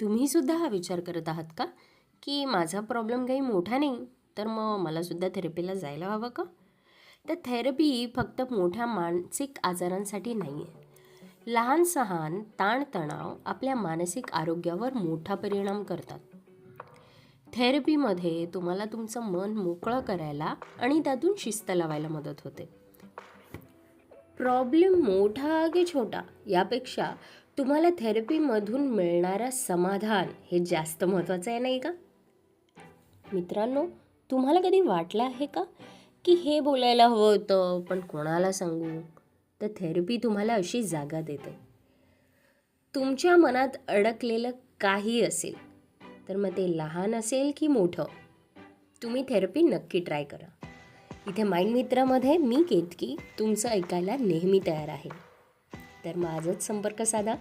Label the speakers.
Speaker 1: तुम्हीसुद्धा हा विचार करत आहात का की माझा प्रॉब्लेम काही मोठा नाही, तर मग मलासुद्धा थेरपीला जायला हवं का? तर थेरपी फक्त मोठ्या मानसिक आजारांसाठी नाही आहे. लहान सहान ताणतणाव आपल्या मानसिक आरोग्यावर मोठा परिणाम करतात. थेरपीमध्ये तुम्हाला तुमचं मन मोकळं करायला आणि त्यातून शिस्त लावायला मदत होते. प्रॉब्लेम मोठा की छोटा यापेक्षा तुम्हाला थेरपीमधून मिळणारं समाधान हे जास्त महत्त्वाचं आहे, नाही का? मित्रांनो, तुम्हाला कधी वाटलं आहे का की हे बोलायला हवं होतं पण कोणाला सांगू? तर थेरपी तुम्हाला अशी जागा देते. तुमच्या मनात अडकलेलं काही असेल, तर मग ते लहान असेल की मोठं, तुम्ही थेरपी नक्की ट्राय करा. इथे माइंड मित्रामध्ये मी केतकी तुमचं ऐकायला नेहमी तयार आहे. तर मग आजच संपर्क साधा.